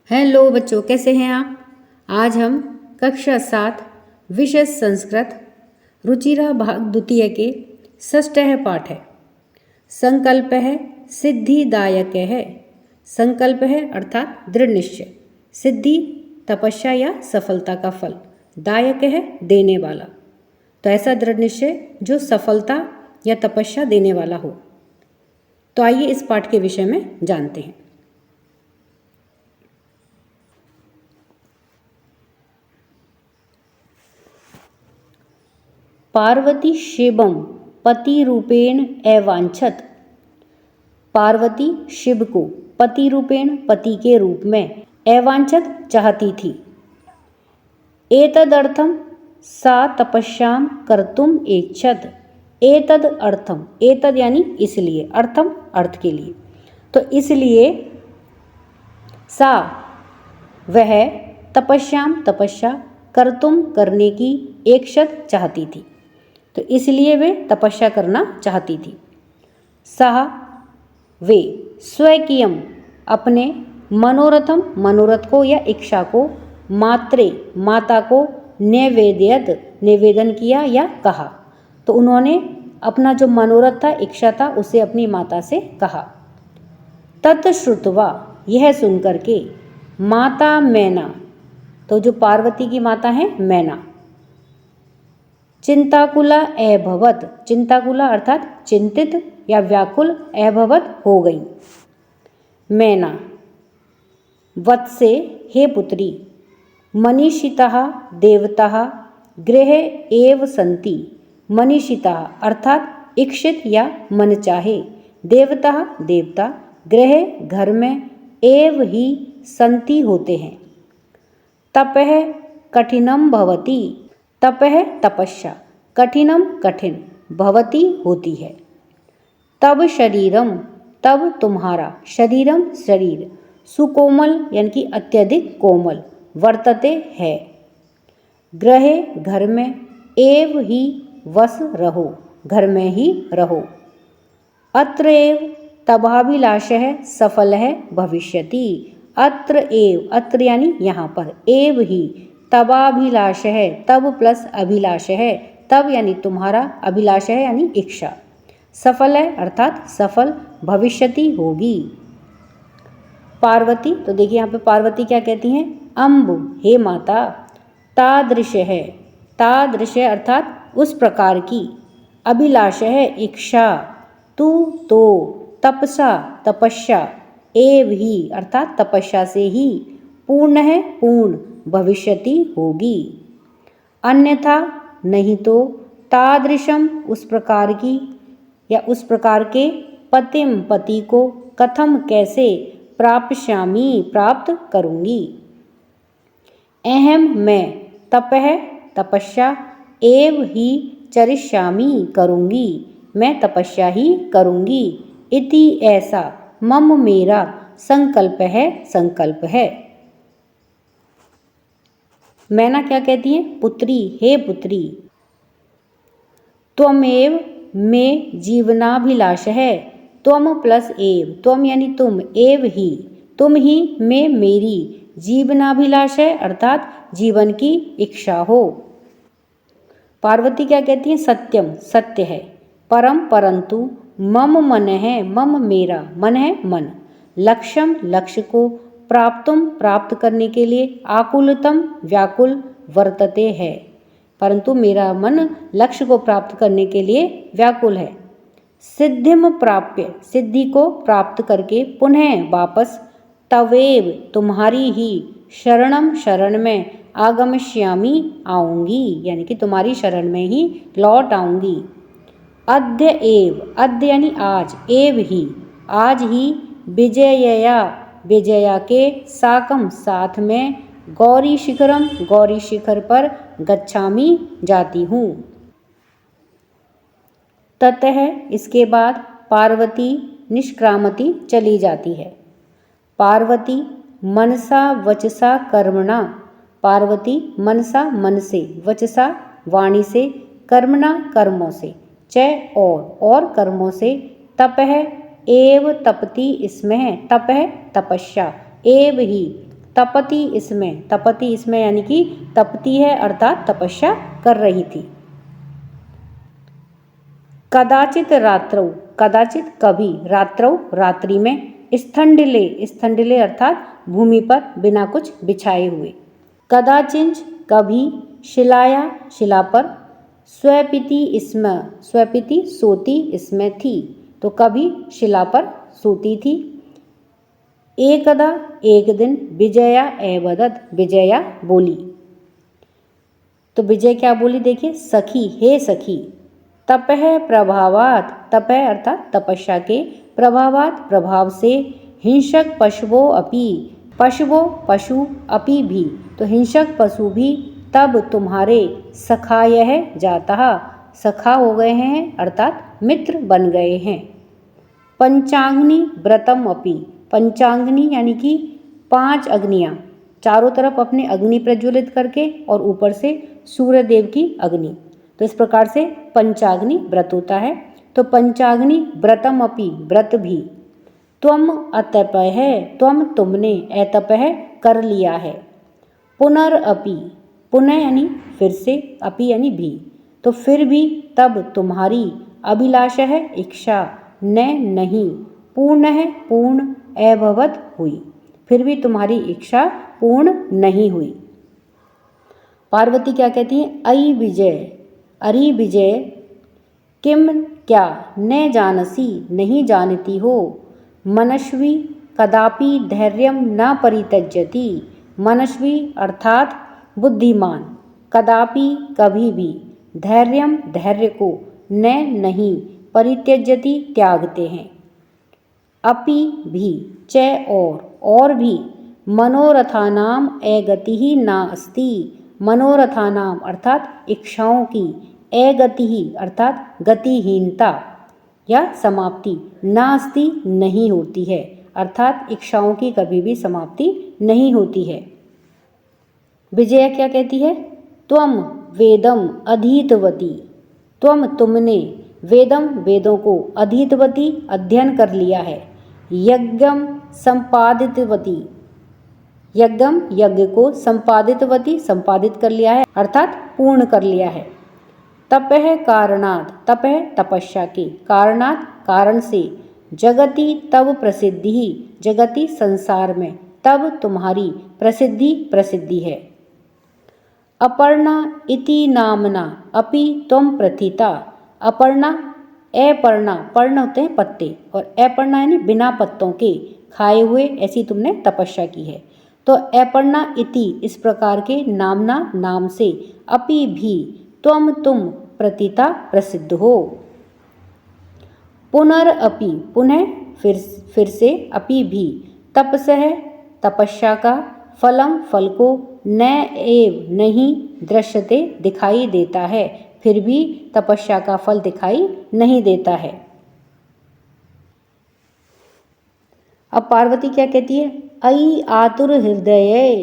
Hello बच्चों, कैसे हैं आप। आज हम कक्षा 7 विषय संस्कृत रुचिरा भाग द्वितीय के षष्ठः पाठ है। संकल्प है सिद्धिदायक है। संकल्प है अर्थात दृढ़ निश्चय, सिद्धि तपस्या या सफलता का फल, दायक है देने वाला। तो ऐसा दृढ़ निश्चय जो सफलता या तपस्या देने वाला हो। तो आइए इस पाठ के विषय में जानते हैं। पार्वती शिवम पति रूपेण एवांछत। पार्वती शिव को पति रूपेण पति के रूप में एवांछत चाहती थी। एतदर्थम सा तपस्याम कर्तुम इच्छत। एतद अर्थम, एतद यानी इसलिए, अर्थम अर्थ के लिए। तो इसलिए सा वह तपस्याम तपस्या कर्तुम करने की इच्छत चाहती थी। तो इसलिए वे तपस्या करना चाहती थी। सह वे स्वकीयम अपने मनोरथम मनोरथ को या इच्छा को मात्रे माता को नैवेद्यत निवेदन किया या कहा। तो उन्होंने अपना जो मनोरथ था, इच्छा था, उसे अपनी माता से कहा। तत्श्रुत्वा यह सुनकर के माता मैना, तो जो पार्वती की माता है मैना, चिंताकुला अभवत, चिंताकुला अर्थात चिंतित या व्याकुल, अभवत हो गई। मैना वत्से हे पुत्री, मनीषितः देवताः गृहे एव सन्ति। मनीषितः अर्थात इच्छित या मन चाहे, देवता देवता, गृहे घर में, एव ही सन्ति होते हैं। तपः कठिनम भवति, तपः तपस्या, कठिनम कठिन, भवती होती है। तब शरीरम तब तुम्हारा, शरीरम शरीर, सुकोमल यानी कि अत्यधिक कोमल, वर्तते है। गृहे घर में, एव ही वस रहो, घर में ही रहो। अत्र एव तभाभिलाषः सफलः भविष्यति। अत्र एव, अत्र यानी यहाँ पर, एव ही तबाभिलाष है, तब प्लस अभिलाष है, तब यानी तुम्हारा, अभिलाष है यानी इच्छा, सफल है अर्थात सफल, भविष्यति होगी। पार्वती, तो देखिए यहाँ पे पार्वती क्या कहती हैं, अम्ब हे माता, तादृश है, तादृश अर्थात उस प्रकार की, अभिलाष है इच्छा, तू तो, तपसा तपस्या, एव ही अर्थात तपस्या से ही, पूर्ण है पूर्ण, भविष्यति होगी। अन्यथा नहीं तो, तादृशम उस प्रकार की या उस प्रकार के, पतिम पति को, कथम कैसे, प्राप्स्यामि प्राप्त करूँगी। अहम मैं, तपः तपस्या, एव ही चरिष्यामि करूँगी, मैं तपस्या ही करूँगी। इति ऐसा, मम मेरा, संकल्प है संकल्प है। मैना क्या कहती है, पुत्री हे पुत्री, त्वमेव में जीवनाभिलाष है। त्वम प्लस एव, त्वम यानी तुम, एव ही तुम ही, में मेरी, जीवनाभिलाष है अर्थात जीवन की इच्छा हो। पार्वती क्या कहती है, सत्यम सत्य है, परम परंतु, मम मन है, मम मेरा, मन है मन, लक्ष्यम लक्ष्य को, प्राप्तुम प्राप्त करने के लिए, आकुलतम व्याकुल, वर्तते है, परंतु मेरा मन लक्ष्य को प्राप्त करने के लिए व्याकुल है। सिद्धिम प्राप्य, सिद्धि को प्राप्त करके पुनः वापस, तवेव तुम्हारी ही, शरणम शरण में, आगमिष्यामि आऊँगी, यानी कि तुम्हारी शरण में ही लौट आऊँगी। अद्य एव, अद्य यानी आज, एव ही आज ही, विजयया विजया के, साकम साथ में, गौरी शिखरम गौरी शिखर पर, गच्छामि जाती हूँ। ततः इसके बाद, पार्वती निष्क्रामति चली जाती है। पार्वती मनसा वचसा कर्मणा, पार्वती मनसा मन से, वचसा वाणी से, कर्मणा कर्मों से, च और कर्मों से, तपः एव तपति इसमें, तपः तपस्या, एव ही तपति इसमें यानी कि तपती है अर्थात तपस्या कर रही थी। कदाचित रात्रौ, कदाचित कभी, रात्रौ रात्रि में, स्थंडिले अर्थात भूमि पर बिना कुछ बिछाए हुए। कदाचिंच कभी, शिलाया शिला पर, स्वपिति सोती इसमें थी, तो कभी शिला पर सोती थी। एकदा एक दिन, विजया एवदत, विजया बोली। तो विजय क्या बोली देखिए, सखी हे सखी, तपह प्रभावात, तपह अर्थात तपस्या के, प्रभावात प्रभाव से, हिंसक पशुवो अपि, पशुवो पशु, अपि भी, तो हिंसक पशु भी, तब तुम्हारे सखायः जातः, सखा हो गए हैं अर्थात मित्र बन गए हैं। पंचाग्नि व्रतम अपि, पंचाग्नि यानी कि 5 अग्नियाँ, चारों तरफ अपने अग्नि प्रज्वलित करके और ऊपर से सूर्य देव की अग्नि, तो इस प्रकार से पंचाग्नि व्रत होता है। तो पंचाग्नि व्रतम अपि, व्रत भी, त्वम अतपः, त्वम तुमने, अतपः कर लिया है। पुनरअपि, पुनः यानी फिर से, अपि यानी भी, तो फिर भी, तब तुम्हारी, अभिलाषा है इच्छा, न नहीं, पूर्ण है पूर्ण, अभवत हुई, फिर भी तुम्हारी इच्छा पूर्ण नहीं हुई। पार्वती क्या कहती है, अयि विजय, अरे विजय, किम क्या, न जानसी नहीं जानती हो, मनस्वी कदापि धैर्यम न परित्यजति, मनस्वी अर्थात बुद्धिमान, कदापि कभी भी, धैर्यम धैर्य को, न नहीं, परित्यजति त्यागते हैं, अपि भी, च और भी, मनोरथानाम अगति ही ना अस्ति, मनोरथानाम अर्थात इच्छाओं की, अगति ही अर्थात गतिहीनता या समाप्ति, नास्ति नहीं होती है, अर्थात इच्छाओं की कभी भी समाप्ति नहीं होती है। विजया क्या कहती है, त्वम वेदम अधीतवती, त्वम तुमने, वेदम वेदों को, अधीतवती अध्ययन कर लिया है, यज्ञम संपादितवती, यज्ञम यज्ञ को, संपादितवती संपादित कर लिया है अर्थात पूर्ण कर लिया है। तपह कारणात्, तपह तपस्या के, कारणात् कारण से, जगति तब प्रसिद्धि ही, जगति संसार में, तब तुम्हारी प्रसिद्धि है। अपर्णा इति नामना अपि त्वं प्रथिता, अपर्णा अपर्णा, पर्ण होते हैं पत्ते और अपर्णा यानी बिना पत्तों के, खाए हुए, ऐसी तुमने तपस्या की है। तो अपर्णा इति इस प्रकार के नामना नाम से, अपि भी, त्वम तुम, प्रथिता प्रसिद्ध हो। पुनरअपि पुनः फिर से, अपि भी, तपसः तपस्या का, फलम फल को, न एव नहीं, दृश्यते दिखाई देता है, फिर भी तपस्या का फल दिखाई नहीं देता है। अब पार्वती क्या कहती है, अयि आतुर हृदय,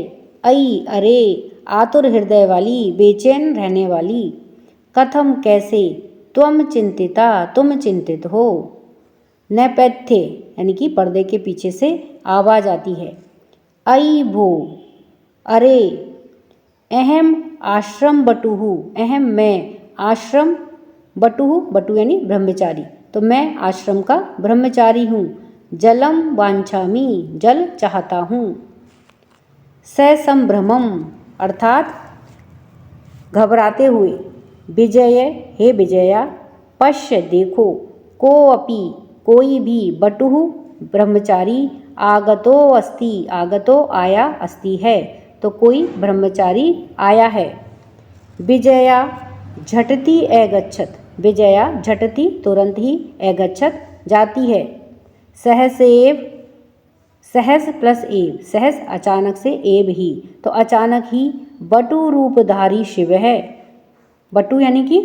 अयि अरे, आतुर हृदय वाली, बेचैन रहने वाली, कथम कैसे, त्वम चिंतिता तुम चिंतित हो, नैपथ्य यानी कि पर्दे के पीछे से आवाज आती है, अयि भो, अरे, अहम आश्रम बटुहु, अहम मैं, आश्रम बटुहु, बटु यानी ब्रह्मचारी, तो मैं आश्रम का ब्रह्मचारी हूँ, जलम वांछामि, जल चाहता हूँ, ससंभ्रमम अर्थात घबराते हुए, विजय हे विजया, पश्य देखो, को अपि कोई भी, बटुहु ब्रह्मचारी, आगतो अस्ति, आगतो आया, अस्ति है, तो कोई ब्रह्मचारी आया है। विजया झटति अगच्छत, विजया झटति तुरंत ही, अगच्छत जाती है, सहसेव, सहस प्लस एव, सहस अचानक से, एव ही, तो अचानक ही, बटु रूपधारी शिव है, बटु यानी कि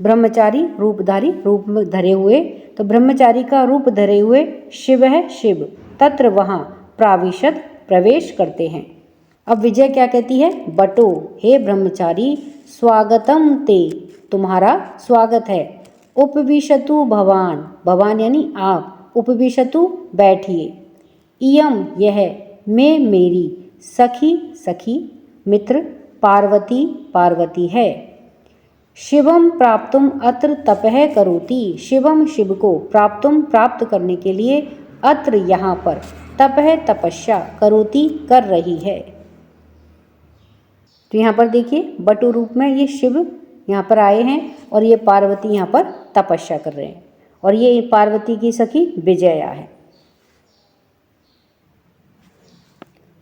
ब्रह्मचारी, रूपधारी, रूप में धरे हुए, तो ब्रह्मचारी का रूप धरे हुए शिव है, शिव, तत्र वहाँ, प्राविशत प्रवेश करते हैं। अब विजय क्या कहती है, बटो हे ब्रह्मचारी, स्वागतम ते, तुम्हारा स्वागत है, उपविशतु भवान, भवान यानी आप, उपविशतु बैठिए, इयम यह, मैं मेरी, सखी सखी, मित्र, पार्वती पार्वती है। शिवम प्राप्तुम अत्र तपः करोति, शिवम शिव को, प्राप्तुम प्राप्त करने के लिए, अत्र यहाँ पर, तपः तपस्या, करोति कर रही है। तो यहाँ पर देखिए बटु रूप में ये शिव यहाँ पर आए हैं और ये पार्वती यहाँ पर तपस्या कर रहे हैं और ये पार्वती की सखी विजया है।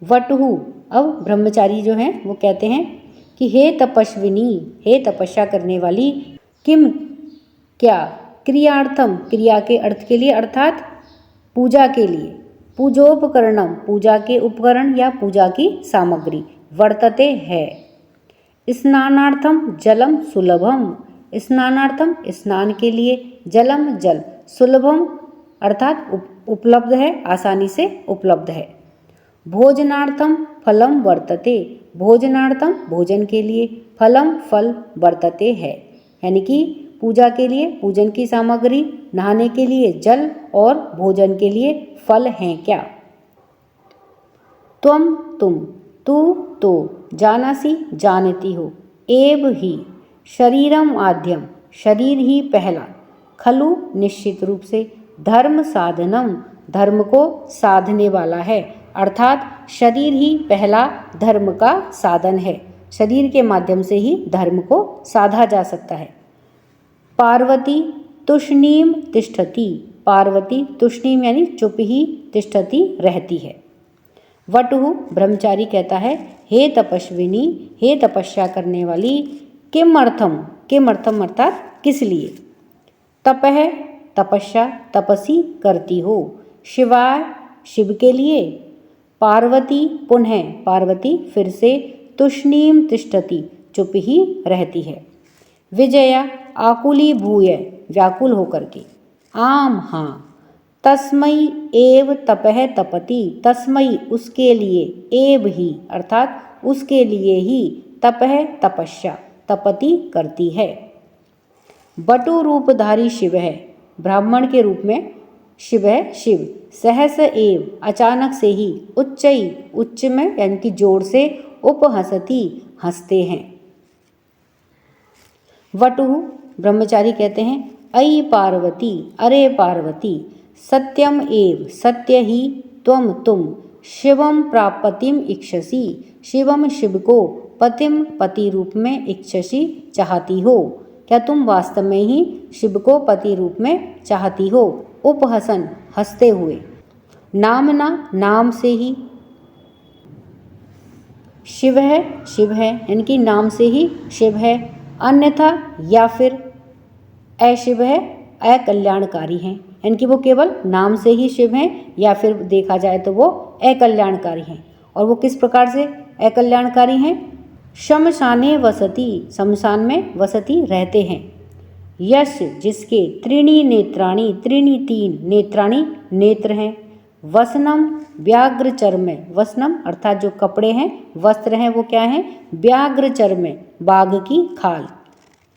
वटुहु, अब ब्रह्मचारी जो हैं वो कहते हैं कि हे तपस्विनी, हे तपस्या करने वाली, किम क्या, क्रियार्थम क्रिया के अर्थ के लिए अर्थात पूजा के लिए, पूजोपकरणम पूजा के उपकरण या पूजा की सामग्री, वर्तते है। स्नानार्थम जलम सुलभम, स्नानार्थम स्नान के लिए, जलम जल, सुलभम अर्थात उपलब्ध है, आसानी से उपलब्ध है। भोजनार्थम फलम वर्तते, भोजनार्थम भोजन के लिए, फलम फल वर्तते है, यानी कि पूजा के लिए पूजन की सामग्री, नहाने के लिए जल और भोजन के लिए फल हैं क्या। त्वम तुम, तू तो, जानासी जानती हो, एव ही, शरीरम आद्यम शरीर ही पहला, खलु निश्चित रूप से, धर्म साधनम धर्म को साधने वाला है, अर्थात शरीर ही पहला धर्म का साधन है, शरीर के माध्यम से ही धर्म को साधा जा सकता है। पार्वती तुष्णीम तिष्ठति, पार्वती तुष्णीम यानी चुप ही, तिष्ठति रहती है। वटुहु ब्रह्मचारी कहता है, हे तपस्विनी, हे तपस्या करने वाली, किम अर्थम अर्थात किस लिए, तपः तपस्या तपसी करती हो, शिवाय शिव के लिए, पार्वती पुनः पार्वती फिर से, तुष्णीम तिष्ठति चुप ही रहती है, विजया आकुली भूय व्याकुल होकर के, आम हाँ, तस्मयी एव तपः तपति, तस्मयी उसके लिए, एव ही अर्थात उसके लिए ही, तपः तपस्या तपति करती है। बटु रूपधारी शिव है, ब्राह्मण के रूप में शिव है, शिव, सहस एव अचानक से ही, उच्चई उच्च में यानी कि जोर से, उपहसती हंसते हैं। वटुहु ब्रह्मचारी कहते हैं, अयि पार्वती अरे पार्वती, सत्यम एव सत्य ही, त्वम तुम, शिवम प्रापतिम इक्षसी, शिवम शिव को, पतिम पति रूप में, इक्षसी चाहती हो, क्या तुम वास्तव में ही शिव को पति रूप में चाहती हो। उपहसन हंसते हुए, नामना नाम से ही, शिव है यानी कि नाम से ही शिव है, अन्यथा या फिर अशिव है, अकल्याणकारी हैं, यानी कि वो केवल नाम से ही शिव हैं या फिर देखा जाए तो वो अकल्याणकारी हैं। और वो किस प्रकार से अकल्याणकारी हैं, शमशाने वसति शमशान में वसति रहते हैं, यश जिसके, त्रीणी नेत्राणी त्रीणी तीन, नेत्राणी नेत्र हैं, वसनम व्याघ्र चर्म, वसनम अर्थात जो कपड़े हैं वस्त्र हैं वो क्या हैं, व्याघ्र चर्म बाघ की खाल,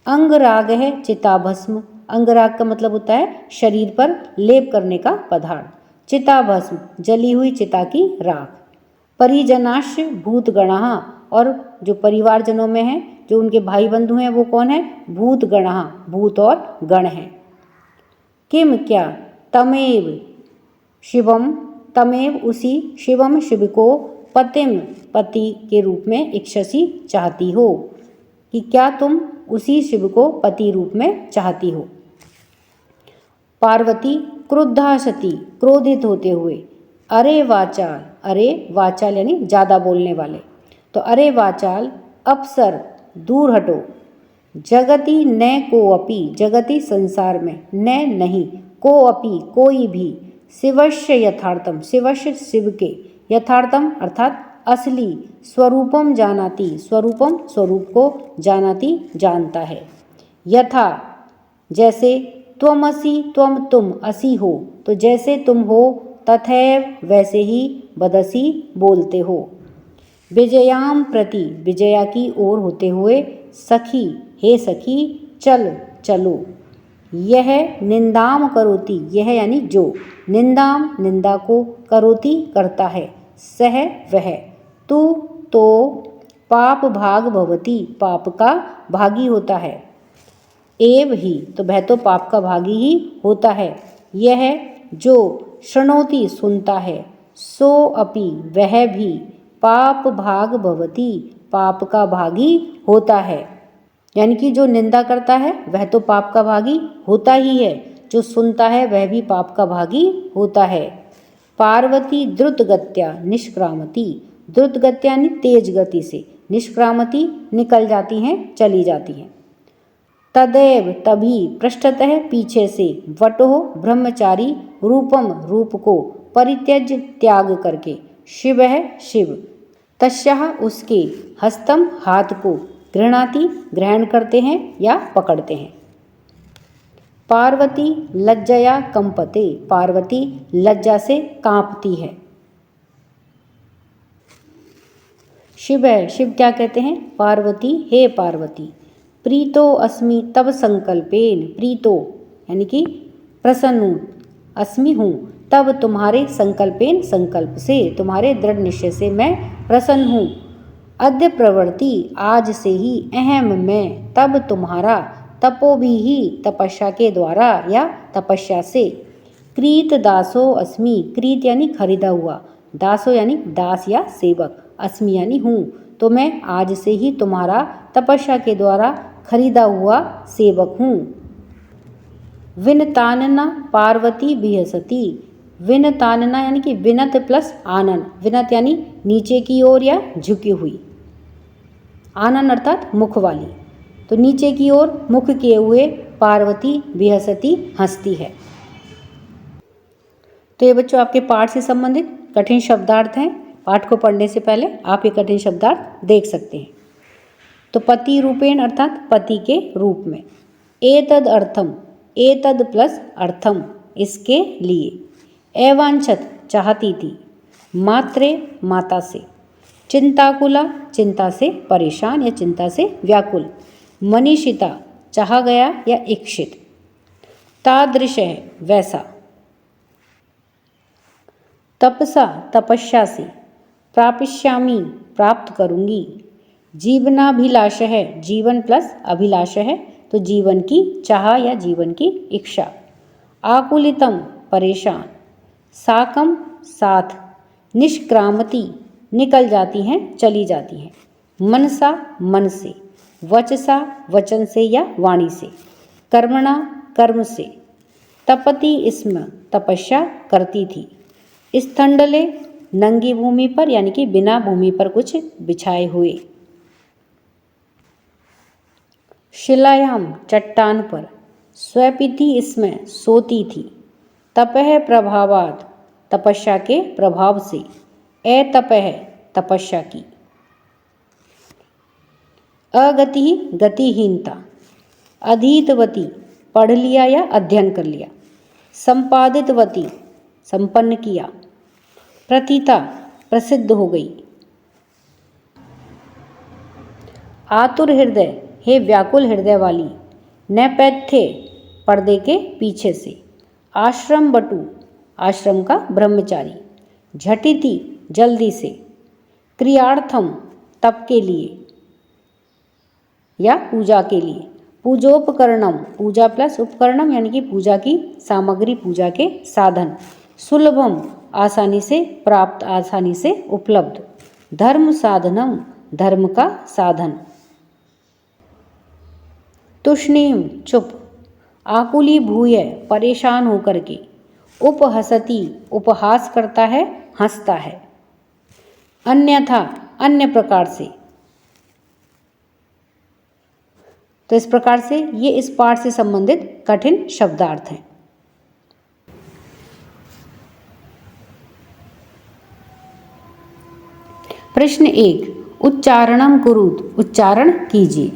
अंगराग है चिताभस्म, अंगराग का मतलब होता है शरीर पर लेप करने का पदार्थ, चिताभस्म जली हुई चिता की राख, परिजनाश्य भूतगणः और जो परिवारजनों में हैं जो उनके भाई बंधु हैं वो कौन है, भूतगणः भूत और गण हैं। किम क्या, तमेव शिवम तमेव उसी, शिवम शिव को, पतिम पति के रूप में, इक्षसी चाहती हो, कि क्या तुम उसी शिव को पति रूप में चाहती हो। पार्वती क्रुद्धा सती क्रोधित होते हुए, अरे वाचाल, अरे वाचाल यानी ज़्यादा बोलने वाले, तो अरे वाचाल अपसर दूर हटो, जगति न कोअपि जगति संसार में, न नहीं, कोअपि कोई भी, शिवस्य यथार्थम शिवस्य शिव के, यथार्थम अर्थात असली, स्वरूपम जानाति स्वरूपम स्वरूप को, जानाति जानता है, यथा जैसे, त्वमसि त्वम तुम असि हो, तो जैसे तुम हो, तथैव वैसे ही, बदसी बोलते हो, विजयाम प्रति विजया की ओर होते हुए, सखी हे सखी, चल चलो, यह निंदाम करोति, यह यानी जो, निंदाम निंदा को, करोति करता है, सह वह, तू तो पाप भाग भवती, पाप का भागी होता है। एव ही, तो वह तो पाप का भागी ही होता है। यह जो शृणोति सुनता है, सो अपि वह भी पाप भाग भवती, पाप का भागी होता है। यानी कि जो निंदा करता है वह तो पाप का भागी होता ही है, जो सुनता है वह भी पाप का भागी होता है। पार्वती द्रुत गत्या निष्क्रामती, द्रुत गत्या यानी तेज गति से, निष्क्रामती निकल जाती हैं, चली जाती हैं। तदैव तभी, पृष्ठतः पीछे से, वटो ब्रह्मचारी रूपम रूप को, परित्यज त्याग करके, शिव है शिव, तस्याः उसके, हस्तम हाथ को, गृह्णाति ग्रहण करते हैं या पकड़ते हैं। पार्वती लज्जया कंपते, पार्वती लज्जा से कांपती है। शिव है शिव क्या कहते हैं, पार्वती हे पार्वती, प्रीतो अस्मि तब संकल्पेन, प्रीतो यानी कि प्रसन्न हूँ, अस्मि हूँ, तब तुम्हारे संकल्पेन संकल्प से, तुम्हारे दृढ़ निश्चय से मैं प्रसन्न हूँ। अद्य प्रवृत्ति आज से ही, अहम मैं, तब तुम्हारा, तपो भी ही तपस्या के द्वारा या तपस्या से। क्रीत दासो अस्मि, क्रीत यानी खरीदा हुआ, दासो यानी दास या सेवक, अस्मि यानी हूँ, तो मैं आज से ही तुम्हारा तपस्या के द्वारा खरीदा हुआ सेवक हूँ। विनतानना पार्वती बिहसती, विनतानना यानी कि विनत प्लस आनन, विनत यानी नीचे की ओर या झुकी हुई, आनन अर्थात मुख वाली, तो नीचे की ओर मुख किए हुए पार्वती बिहसती हंसती है। तो ये बच्चों आपके पाठ से संबंधित कठिन शब्दार्थ हैं। पाठ को पढ़ने से पहले आप ये कठिन शब्दार्थ देख सकते हैं। तो पति रूपेण अर्थात पति के रूप में, एतद अर्थम, एतद प्लस अर्थम इसके लिए, एवांछत चाहती थी, मात्रे माता से, चिंताकुला चिंता से परेशान या चिंता से व्याकुल, मनीषिता चाहा गया या इच्छित, तादृश है वैसा, तपसा तपस्या से, प्रापिष्यामि प्राप्त करूँगी, जीवनाभिलाष है, जीवन प्लस अभिलाष है तो जीवन की चाह या जीवन की इच्छा, आकुलितम परेशान, साकम साथ, निष्क्रामति निकल जाती हैं चली जाती हैं, मनसा मन से, वचसा वचन से या वाणी से, कर्मणा कर्म से, तपति स्म तपस्या करती थी, स्थंडले नंगी भूमि पर यानी कि बिना भूमि पर कुछ बिछाए हुए, शिलायाम चट्टान पर, स्वपिति इसमें सोती थी, तपह प्रभावात तपस्या के प्रभाव से, अतपह तपस्या की, अगति गतिहीनता, अधीतवती पढ़ लिया या अध्ययन कर लिया, संपादितवती संपन्न किया, प्रतीता प्रसिद्ध हो गई, आतुर हृदय हे व्याकुल हृदय वाली, नैपथ्य पर्दे के पीछे से, आश्रम बटु आश्रम का ब्रह्मचारी, झटिति जल्दी से, क्रियार्थम तप के लिए या पूजा के लिए, पूजोपकरणम पूजा प्लस उपकरणम यानी कि पूजा की सामग्री, पूजा के साधन, सुलभम आसानी से प्राप्त, आसानी से उपलब्ध, धर्म साधनम धर्म का साधन, तुष्णीम चुप, आकुली भूय परेशान होकर के, उपहसती उपहास करता है हंसता है, अन्यथा अन्य प्रकार से। तो इस प्रकार से ये इस पाठ से संबंधित कठिन शब्दार्थ हैं। प्रश्न 1, उच्चारणम कुरुत, उच्चारण कीजिए।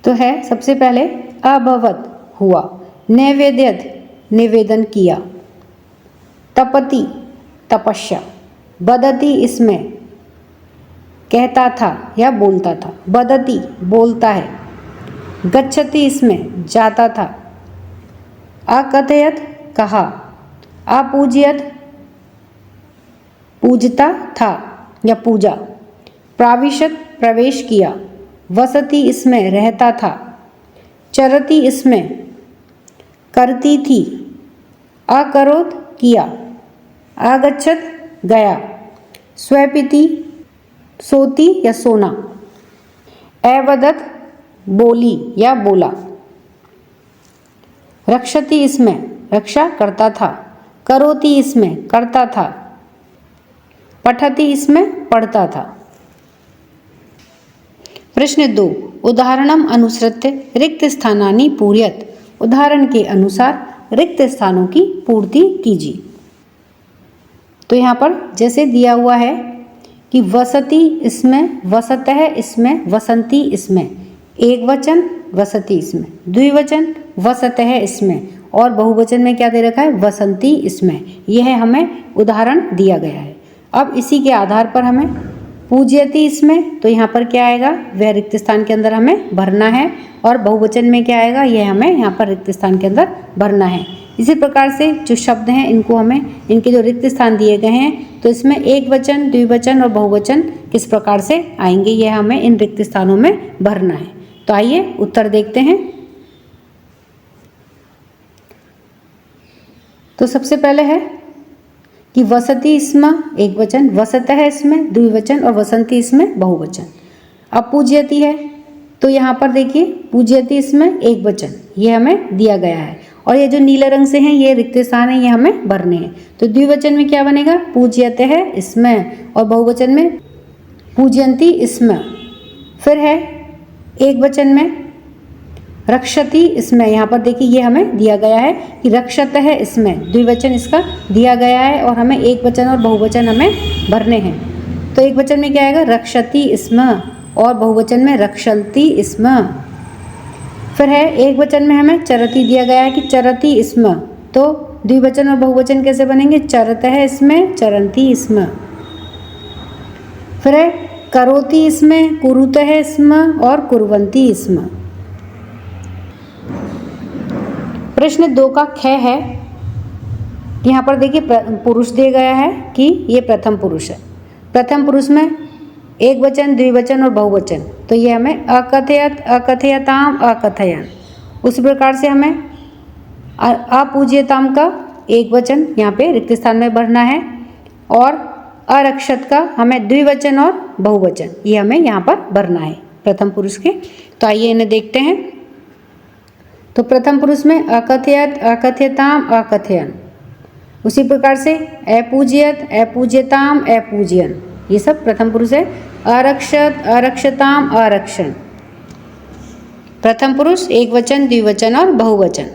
तो है सबसे पहले अभवत हुआ, नैवेद्यत निवेदन किया, तपति तपस्या, बदति इसमें कहता था या बोलता था, बदति बोलता है, गच्छति इसमें जाता था, अकथयत कहा, अपूज्यत पूजता था या पूजा। प्राविशत प्रवेश किया। वसति इसमें रहता था। चरति इसमें करती थी। अकरोत किया। आगच्छत गया। स्वपिति सोती या सोना। अवदत बोली या बोला। रक्षति इसमें रक्षा करता था। करोति इसमें करता था। पठति इसमें पढ़ता था। प्रश्न 2 उदाहरणम अनुसृत्य रिक्त स्थानानि पूरयत। उदाहरण के अनुसार रिक्त स्थानों की पूर्ति कीजिए। तो यहाँ पर जैसे दिया हुआ है कि वसति इसमें, वसतः इसमें, वसंती इसमें, एक वचन वसति इसमें, द्विवचन वसतः इसमें और बहुवचन में क्या दे रखा है, वसंती इसमें। यह हमें उदाहरण दिया गया है। अब इसी के आधार पर हमें पूज्यति इसमें, तो यहाँ पर क्या आएगा, वह रिक्त स्थान के अंदर हमें भरना है। और बहुवचन में क्या आएगा, यह हमें यहाँ पर रिक्त स्थान के अंदर भरना है। इसी प्रकार से जो शब्द हैं इनको हमें, इनके जो रिक्त स्थान दिए गए हैं, तो इसमें एक वचन, द्विवचन और बहुवचन किस प्रकार से आएंगे, यह हमें इन रिक्त स्थानों में भरना है। तो आइए उत्तर देखते हैं। तो सबसे पहले है कि वसति इसमें एक वचन, वसतः इसमें द्विवचन और वसंती इसमें बहुवचन। अब पूज्यति है, तो यहाँ पर देखिए पूज्यति इसमें एक वचन, ये हमें दिया गया है। और ये जो नीले रंग से हैं ये रिक्त स्थान है, ये हमें भरने हैं। तो द्विवचन में क्या बनेगा, पूज्यते है इसमें, और बहुवचन में पूज्यंती इसमें। फिर है एक वचन में रक्षति इसमें, यहाँ पर देखिए ये हमें दिया गया है कि रक्षत है इसमें, द्विवचन इसका दिया गया है और हमें एक वचन और बहुवचन हमें भरने हैं। तो एक वचन में क्या आएगा, रक्षति इसमें, और बहुवचन में रक्षन्ति इसमें। फिर है एक वचन में हमें चरति दिया गया है कि चरति इसमें, तो द्विवचन और बहुवचन कैसे बनेंगे, चरत है इसमें, चरंती इसमें। फिर है करोति इसमें, कुरुत है इसमें और कुर्वंती इसमें। प्रश्न 2 का ख है, यहाँ पर देखिए पुरुष दिया गया है कि ये प्रथम पुरुष है। प्रथम पुरुष में एक वचन, द्विवचन और बहुवचन, तो ये हमें अकथयत, अकथयताम, अकथयन। उसी प्रकार से हमें अपूज्यताम का एक वचन यहाँ पे रिक्त स्थान में भरना है, और अरक्षत का हमें द्विवचन और बहुवचन, ये हमें यहाँ पर भरना है प्रथम पुरुष के। तो आइए इन्हें देखते हैं। तो प्रथम पुरुष में अकथयत, अकथयताम, अकथयन। उसी प्रकार से अपूज्यत, अपूज्यताम, अपूज्यन, ये सब प्रथम पुरुष है। अरक्षत, अरक्षताम, अरक्षण। प्रथम पुरुष एक वचन, द्विवचन और बहुवचन।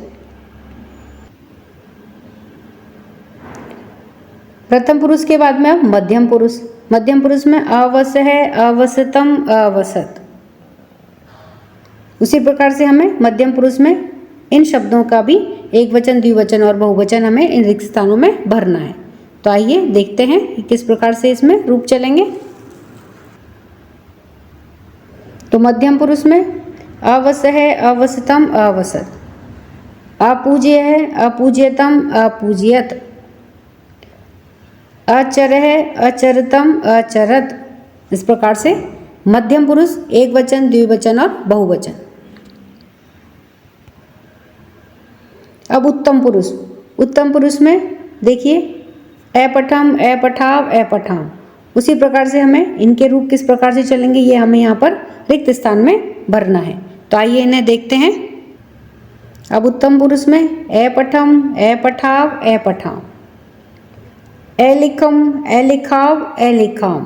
प्रथम पुरुष के बाद में अब मध्यम पुरुष। मध्यम पुरुष में अवस है, अवसतम, अवसत। उसी प्रकार से हमें मध्यम पुरुष में इन शब्दों का भी एक वचन, द्विवचन और बहुवचन हमें इन रिक्त स्थानों में भरना है। तो आइए देखते हैं कि किस प्रकार से इसमें रूप चलेंगे। तो मध्यम पुरुष में अवस है, अवसतम, अवसत। अपूज्य है, अपूज्यतम, अपूज्यत। अचर है, अचरतम, अचरत। इस प्रकार से मध्यम पुरुष एक वचन, द्विवचन और बहुवचन। अब उत्तम पुरुष। उत्तम पुरुष में देखिए अपठम, अपठाव, अपठाम। उसी प्रकार से हमें इनके रूप किस प्रकार से चलेंगे, ये हमें यहाँ पर रिक्त स्थान में भरना है। तो आइए इन्हें देखते हैं। अब उत्तम पुरुष में अपठम, अपठाव, अपठाम। अलिखम, अलिखाव, अलिखाम।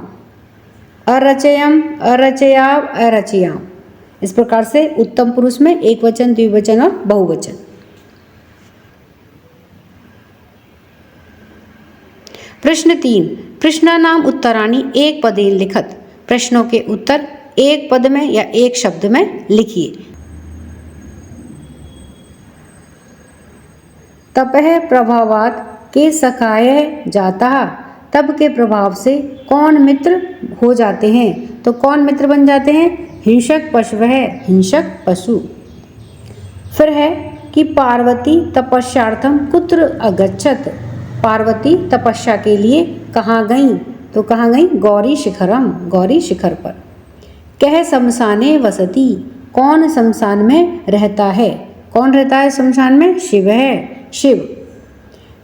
अरचयम, अरचयाव, अरचयाम। इस प्रकार से उत्तम पुरुष में एक वचन, द्विवचन और बहुवचन। प्रश्न 3 प्रश्नानाम उत्तराणि एक पदेन लिखत। प्रश्नों के उत्तर एक पद में या एक शब्द में लिखिए। तपह प्रभावात के सखाय जाता, तब के प्रभाव से कौन मित्र हो जाते हैं। तो कौन मित्र बन जाते हैं, हिंसक पशु है, हिंसक पशु। फिर है कि पार्वती तपस्यार्थम कुत्र अगच्छत। पार्वती तपस्या के लिए कहाँ गईं। तो कहाँ गई? गौरी शिखरम, गौरी शिखर पर। कह शमशाने वसती, कौन शमशान में रहता है? कौन रहता है शमशान में? शिव है, शिव।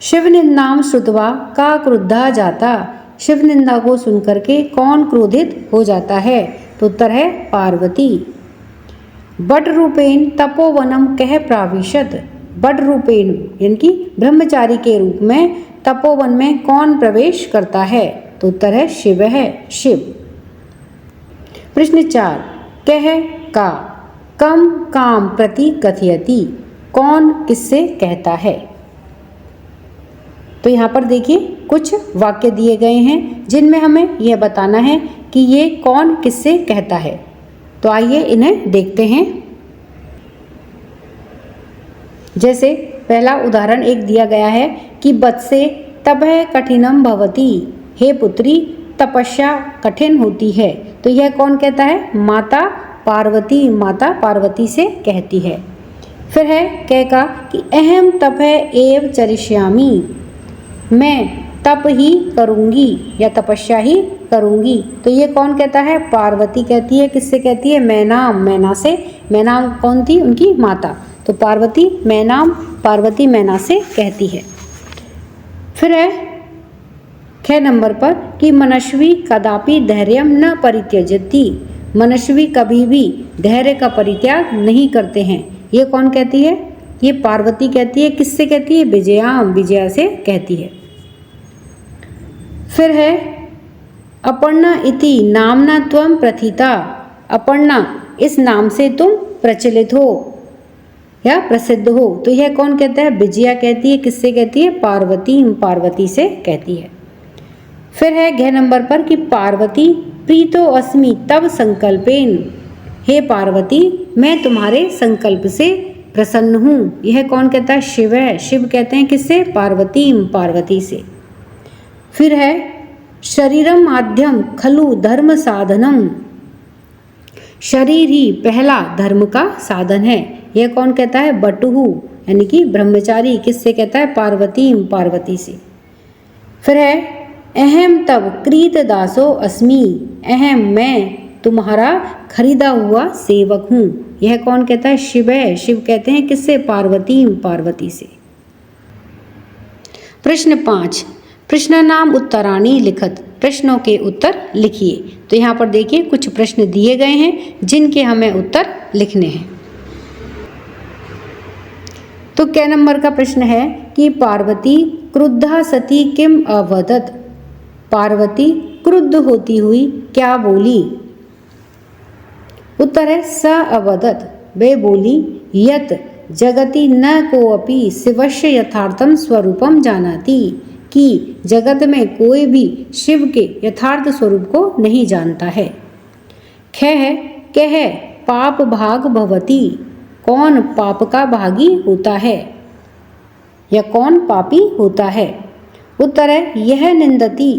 शिव निंदाम श्रुत्वा का क्रुद्धा जाता, शिव निंदा को सुनकर के कौन क्रोधित हो जाता है? तो उत्तर है पार्वती। बट रूपेण तपोवनम कह प्राविशत, बट रूपेण यानी कि ब्रह्मचारी के रूप में तपोवन में कौन प्रवेश करता है? तो उत्तर है शिव है, शिव। प्रश्न 4, कह का कम काम प्रति कथयति, कौन किससे कहता है? तो यहाँ पर देखिए कुछ वाक्य दिए गए हैं जिनमें हमें यह बताना है कि ये कौन किससे कहता है। तो आइए इन्हें देखते हैं। जैसे पहला उदाहरण एक दिया गया है कि बत्से तपः कठिनम भवति, हे पुत्री तपस्या कठिन होती है। तो यह कौन कहता है? माता पार्वती, माता पार्वती से कहती है। फिर है कह का कि अहम तपः एव चरिष्यामि, मैं तप ही करूंगी या तपस्या ही करूंगी। तो ये कौन कहता है? पार्वती कहती है। किससे कहती है? मैनाम, मैना से। मैनाम कौन थी? उनकी माता। तो पार्वती मैनाम, पार्वती मैना से कहती है। फिर है 6 नंबर पर कि मनस्वी कदापि धैर्यम न परित्यजति, मनस्वी कभी भी धैर्य का परित्याग नहीं करते हैं। ये कौन कहती है? ये पार्वती कहती है। किससे कहती है? विजयाम, विजया से कहती है। फिर है अपर्णा इति नामना त्वं प्रथिता, अपर्णा इस नाम से तुम प्रचलित हो या प्रसिद्ध हो। तो यह कौन कहता है? विजया कहती है। किससे कहती है? पार्वती, पार्वती से कहती है। फिर है 6 नंबर पर कि पार्वती प्रीतो अस्मि तव संकल्पेन, हे पार्वती मैं तुम्हारे संकल्प से प्रसन्न हूँ। यह कौन कहता है? शिव है, शिव कहते हैं। किससे? पार्वती, पार्वती से। फिर है शरीरम माध्यम खलु धर्म साधनम, शरीर ही पहला धर्म का साधन है। यह कौन कहता है? बटुहु यानी कि ब्रह्मचारी। किससे कहता है? पार्वती, पार्वती से। फिर है अहम तब क्रीत दासो अस्मि, अहम मैं तुम्हारा खरीदा हुआ सेवक हूँ। यह कौन कहता है? शिव है, शिव कहते हैं। किससे? पार्वती, पार्वती से। प्रश्न 5, प्रश्नानाम उत्तराणि लिखत, प्रश्नों के उत्तर लिखिए। तो यहाँ पर देखिए कुछ प्रश्न दिए गए हैं जिनके हमें उत्तर लिखने हैं। तो कै नंबर का प्रश्न है कि पार्वती क्रुद्धा सती किम अवदत, पार्वती क्रुद्ध होती हुई क्या बोली? उत्तर है स अवदत, वे बोली यत जगति न कोऽपि शिवस्य यथार्थम स्वरूपम जानाति, कि जगत में कोई भी शिव के यथार्थ स्वरूप को नहीं जानता है। ख है कह पाप भाग भवति, कौन पाप का भागी होता है या कौन पापी होता है? उत्तर है यह निंदति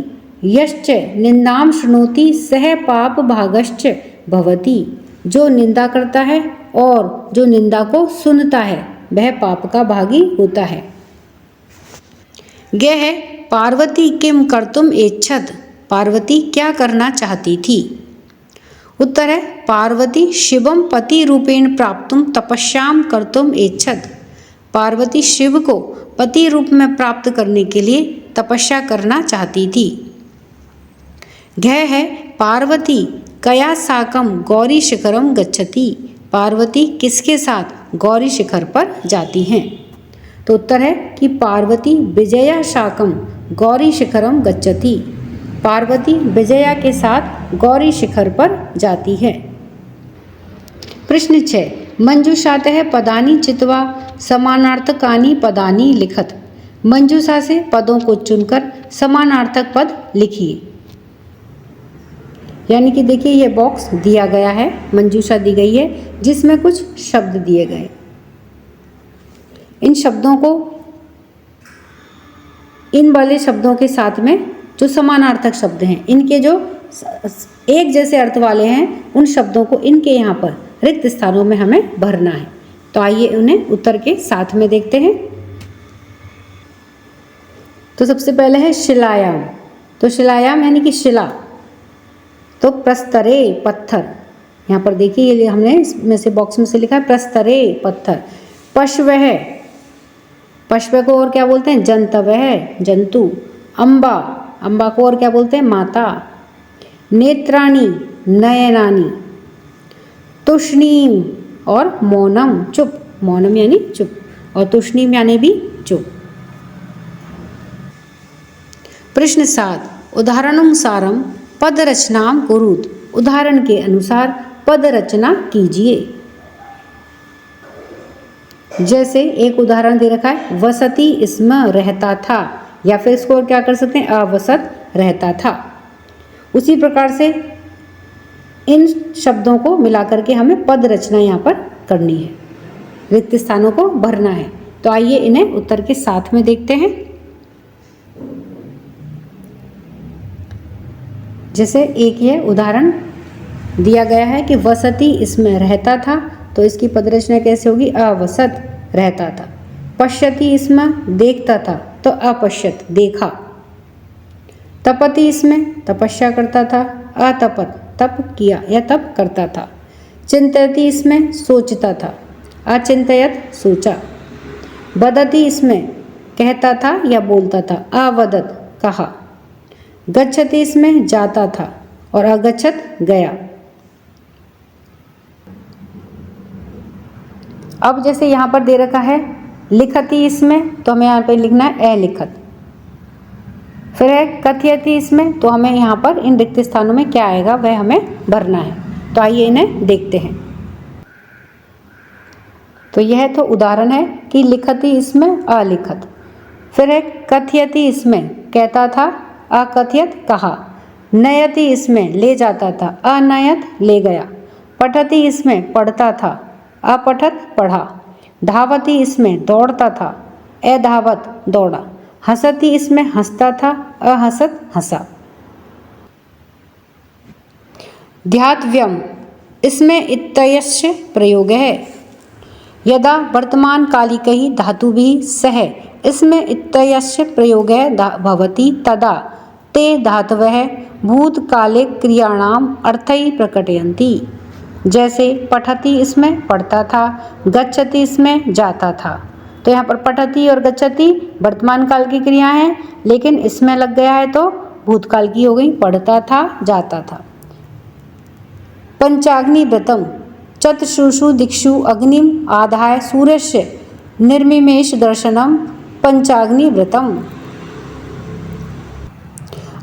यश्च निंदाम शृणोति सह पाप भागश्च भवति, जो निंदा करता है और जो निंदा को सुनता है वह पाप का भागी होता है। गे है पार्वती किम कर्तुम इच्छत, पार्वती क्या करना चाहती थी? उत्तर है पार्वती शिवम पति रूपेण प्राप्तुम तपस्याम कर्तुम इच्छत, पार्वती शिव को पति रूप में प्राप्त करने के लिए तपस्या करना चाहती थी। घ है पार्वती कया साकम गौरी शिखरम गच्छति, पार्वती किसके साथ गौरी शिखर पर जाती हैं? तो उत्तर है कि पार्वती विजया शाकम गौरी शिखरम गच्छति, पार्वती विजया के साथ गौरी शिखर पर जाती है। प्रश्न 6, मंजूषातः पदानि चित्वा समानार्थकानि पदानि लिखत, मंजूषा से पदों को चुनकर समानार्थक पद लिखिए। यानी कि देखिए ये बॉक्स दिया गया है, मंजूषा दी गई है जिसमें कुछ शब्द दिए गए। इन शब्दों को इन वाले शब्दों के साथ में जो समानार्थक शब्द हैं, इनके जो एक जैसे अर्थ वाले हैं, उन शब्दों को इनके यहाँ पर रिक्त स्थानों में हमें भरना है। तो आइए उन्हें उत्तर के साथ में देखते हैं। तो सबसे पहले है शिलायाम, तो शिलायाम यानी कि शिला। तो प्रस्तरे पत्थर, यहाँ पर देखिए ये हमने इसमें से बॉक्स में से लिखा है प्रस्तरे पत्थर। पश्वः, पश्व को और क्या बोलते हैं? जंतवः जंतु। अम्बा, अम्बा को और क्या बोलते हैं? माता। नेत्राणि नयनानि। तुष्णीम और मौनम चुप, मौनम यानी चुप और तुष्णीम यानी भी चुप। प्रश्न 7, उदाहरणानुसारम पद रचनाम कुरुत, उदाहरण के अनुसार पद रचना कीजिए। जैसे एक उदाहरण दे रखा है, वसती इसमें रहता था, या फिर इसको क्या कर सकते हैं? अवसत रहता था। उसी प्रकार से इन शब्दों को मिलाकर के हमें पद रचना यहाँ पर करनी है, रिक्त स्थानों को भरना है। तो आइए इन्हें उत्तर के साथ में देखते हैं। जैसे एक ये उदाहरण दिया गया है कि वसती इसमें रहता था, तो इसकी पद रचना कैसे होगी? अवसत रहता था। पश्यति इसमें देखता था, तो अपश्यत देखा। तपति इसमें तपस्या करता था, अतपत तप किया या तप करता था। चिंतयति इसमें सोचता था, अचिंतयत सोचा। वदति इसमें कहता था या बोलता था, अवदत कहा। गच्छति इसमें जाता था और अगच्छत गया। अब जैसे यहाँ पर दे रखा है लिखति इसमें, तो हमें यहाँ पे लिखना है अलिखत। फिर है कथयति इसमें, तो हमें यहाँ पर इन रिक्त स्थानों में क्या आएगा वह हमें भरना है। तो आइए इन्हें देखते हैं। तो यह तो उदाहरण है कि लिखति इसमें अलिखत। फिर है कथयति इसमें कहता था, अकथयत कहा। नयति इसमें ले जाता था, अनयत ले गया। पठति इसमें पढ़ता था, अपठत पढ़ा। धावति इसमें दौड़ता था, अधावत दौड़ा। हंसति इसमें हंसता था, अहसत हंसा। ध्यातव्यम इसमें इत्यस्य प्रयोग है। यदा वर्तमान कालिक ही धातु भी सह इसमें इत्यस्य प्रयोग भवति तदा ते धातवः भूतकालिक क्रियाणाम अर्थै प्रकटयन्ति। जैसे पठति इसमें पढ़ता था, गच्छति इसमें जाता था। तो यहाँ पर पठति और गच्छति वर्तमान काल की क्रिया हैं, लेकिन इसमें लग गया है तो भूतकाल की हो गई, पढ़ता था जाता था। पंचाग्नि व्रतम चतुर्षु दिक्षु अग्निम आधाय सूर्यस्य निर्मिमेष दर्शनम पंचाग्नि व्रतम।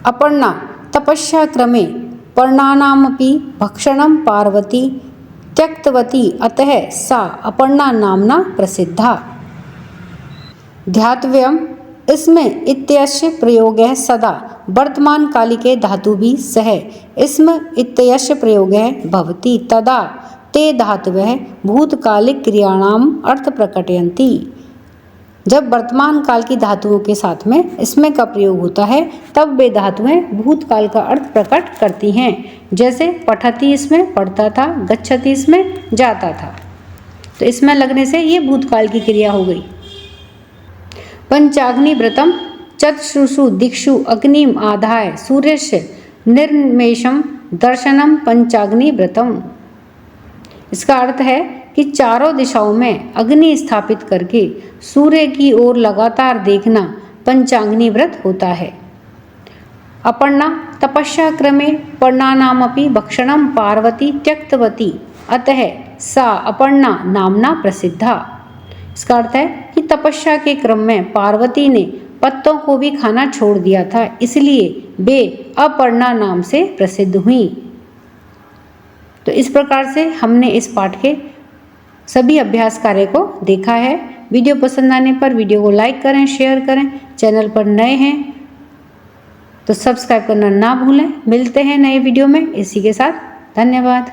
अपर्णा तपस्या क्रमे पर्णानामपि भक्षणं पार्वती त्यक्तवती, अतः सा अपर्णा नामना प्रसिद्धा। ध्यातव्यम इसमें इत्यस्य प्रयोग है सदा वर्तमान कालिके धातु भी सह इसमें इत्यस्य प्रयोग है भवति तदा ते धातवः भूतकालिक क्रियाणाम अर्थ प्रकटयन्ति। जब वर्तमान काल की धातुओं के साथ में इसमें का प्रयोग होता है तब वे धातुएं भूतकाल का अर्थ प्रकट करती हैं। जैसे पठति इसमें पढ़ता था, गच्छति इसमें जाता था, तो इसमें लगने से ये भूतकाल की क्रिया हो गई। पंचाग्नि व्रतम चतुर्षु दिक्षु अग्निम आधाय सूर्यस्य निर्मेषम दर्शनम पंचाग्नि व्रतम। इसका अर्थ है कि चारों दिशाओं में अग्नि स्थापित करके सूर्य की ओर लगातार देखना पंचाग्नि व्रत होता है। अपर्णा तपस्या क्रमे पर्णानामपि भक्षणम पार्वती त्यक्तवती, अतः सा अपर्णा नामना प्रसिद्धा। इसका अर्थ है कि तपस्या के क्रम में पार्वती ने पत्तों को भी खाना छोड़ दिया था, इसलिए वे अपर्णा नाम से प्रसिद्ध हुई। तो इस प्रकार से हमने इस पाठ के सभी अभ्यास कार्य को देखा है। वीडियो पसंद आने पर वीडियो को लाइक करें, शेयर करें। चैनल पर नए हैं तो सब्सक्राइब करना ना भूलें। मिलते हैं नए वीडियो में। इसी के साथ धन्यवाद।